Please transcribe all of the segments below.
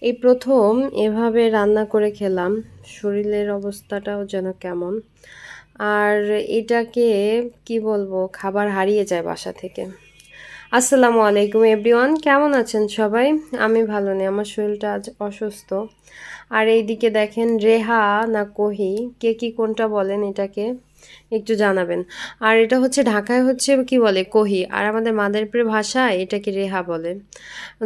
এই প্রথম এভাবে রান্না করে খেলাম। শরীরের অবস্থাটাও যেন কেমন। আর এটাকে কি বলবো, খাবার হারিয়ে যায় বাসা থেকে। আসসালামু আলাইকুম এভরিওয়ান, কেমন আছেন সবাই? আমি ভালো নেই, আমার শরীরটা আজ অসুস্থ। আর এইদিকে দেখেন রেহা না কোহি, কে কি কোনটা বলেন এটাকে একটু জানাবেন। আর এটা হচ্ছে ঢাকায় হচ্ছে কি বলে কোহি, আর আমাদের মাদারীপুরের ভাষায় এটাকে রেহা বলে।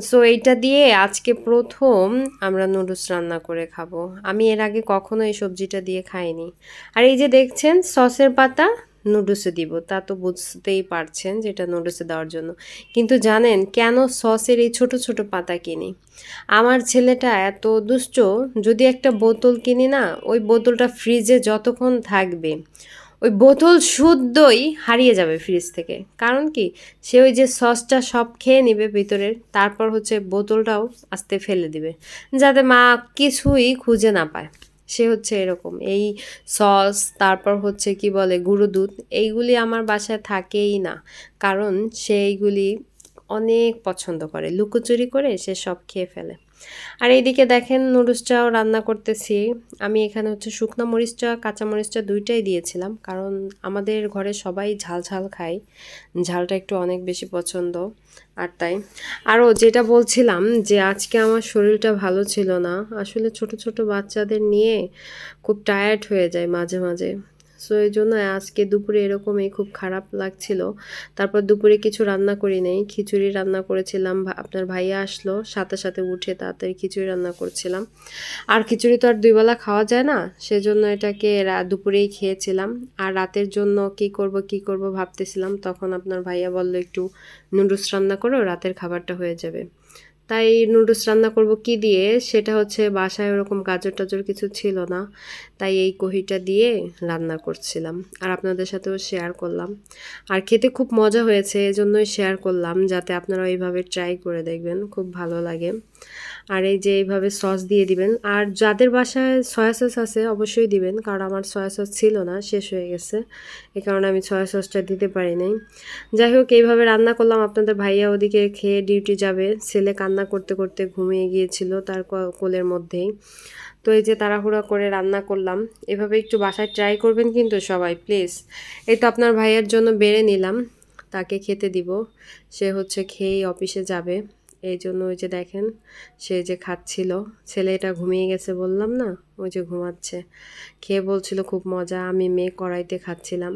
সো এইটা দিয়ে আজকে প্রথম আমরা নুডলস রান্না করে খাবো। আমি এর আগে কখনো এই সবজিটা দিয়ে খাইনি। আর এই যে দেখছেন সসের পাতা নুডলসে দিব, তা তো বুঝতেই পারছেন যে এটা নুডলসে দেওয়ার জন্য। কিন্তু জানেন কেন সসের এই ছোট ছোট পাতা কিনি? আমার ছেলেটা এত দুষ্ট, যদি একটা বোতল কিনি না, ওই বোতলটা ফ্রিজে যতক্ষণ থাকবে ওই বোতল শুদ্ধই হারিয়ে যাবে ফ্রিজ থেকে। কারণ কি, সে ওই যে সসটা সব খেয়ে নিবে ভিতরের, তারপর হচ্ছে বোতলটাও আস্তে ফেলে দিবে, যাতে মা কিছুই খুঁজে না পায়। সে হচ্ছে এরকম। এই সস, তারপর হচ্ছে কি বলে গুঁড়ো দুধ, এইগুলি আমার বাসায় থাকেই না। কারণ সে এইগুলি অনেক পছন্দ করে, লুকোচুরি করে সে সব খেয়ে ফেলে। আর এইদিকে দেখেন নুডলসটাও রান্না করতেছি। আমি এখানে হচ্ছে শুকনো মরিচটা কাঁচা মরিচটা দুইটাই দিয়েছিলাম, কারণ আমাদের ঘরে সবাই ঝাল ঝাল খায়, ঝালটা একটু অনেক বেশি পছন্দ। আর তাই আরও যেটা বলছিলাম যে আজকে আমার শরীরটা ভালো ছিল না। আসলে ছোট ছোট বাচ্চাদের নিয়ে খুব টায়ার্ড হয়ে যায় মাঝে মাঝে। সো এই জন্য আজকে দুপুরে এরকমই খুব খারাপ লাগছিল। তারপর দুপুরে কিছু রান্না করি নাই, খিচুড়ি রান্না করেছিলাম। আপনার ভাইয়া আসলো, সাথে সাথে উঠে তাড়াতাড়ি খিচুড়ি রান্না করছিলাম। আর খিচুড়ি তো আর দুই বেলা খাওয়া যায় না, সেজন্য এটাকে দুপুরেই খেয়েছিলাম। আর রাতের জন্য কি করব ভাবতেছিলাম, তখন আপনার ভাইয়া বলল একটু নুডলস রান্না করো, রাতের খাবারটা হয়ে যাবে। তাই নুডলস রান্না করব কি দিয়ে, সেটা হচ্ছে বাসায় ওরকম গাজর টাজর কিছু ছিল না, তাই এই কহিটা দিয়ে রান্না করছিলাম আর আপনাদের সাথেও শেয়ার করলাম। আর খেতে খুব মজা হয়েছে, এজন্যই শেয়ার করলাম, যাতে আপনারা এইভাবে ট্রাই করে দেখবেন, খুব ভালো লাগে। আর এই যে এইভাবে সস দিয়ে দিবেন, আর যাদের বাসায় সয়া সস আছে অবশ্যই দিবেন, কারণ আমার সয়া সস ছিল না, শেষ হয়ে গেছে, এই কারণে আমি সয়া সসটা দিতে পারি নাই। যাই হোক, এইভাবে রান্না করলাম। আপনাদের ভাইয়া ওদিকে খেয়ে ডিউটি যাবে, ছেলে কান্না করতে করতে ঘুমিয়ে গিয়েছিল তার কোলের মধ্যেই। তো এই যে তাড়াহুড়া করে রান্না করলাম। এভাবে একটু বাসায় ট্রাই করবেন কিন্তু সবাই প্লিজ। এই তো আপনার ভাইয়ের জন্য বেড়ে নিলাম, তাকে খেতে দিব। সে হচ্ছে খেয়েই অফিসে যাবে, এই জন্য ওই যে দেখেন সে যে খাচ্ছিল। ছেলেটা ঘুমিয়ে গেছে বললাম না, ওই যে ঘুমাচ্ছে। খেয়ে বলছিল খুব মজা, আমি মেয়ে কড়াইতে খাচ্ছিলাম।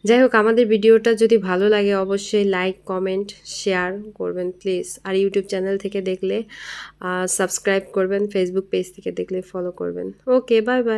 যাই হোক, আমাদের ভিডিওটা যদি ভালো লাগে অবশ্যই লাইক কমেন্ট শেয়ার করবেন প্লিজ। আর ইউটিউব চ্যানেল থেকে দেখলে সাবস্ক্রাইব করবেন, ফেসবুক পেজ থেকে দেখলে ফলো করবেন। ওকে, বাই বাই।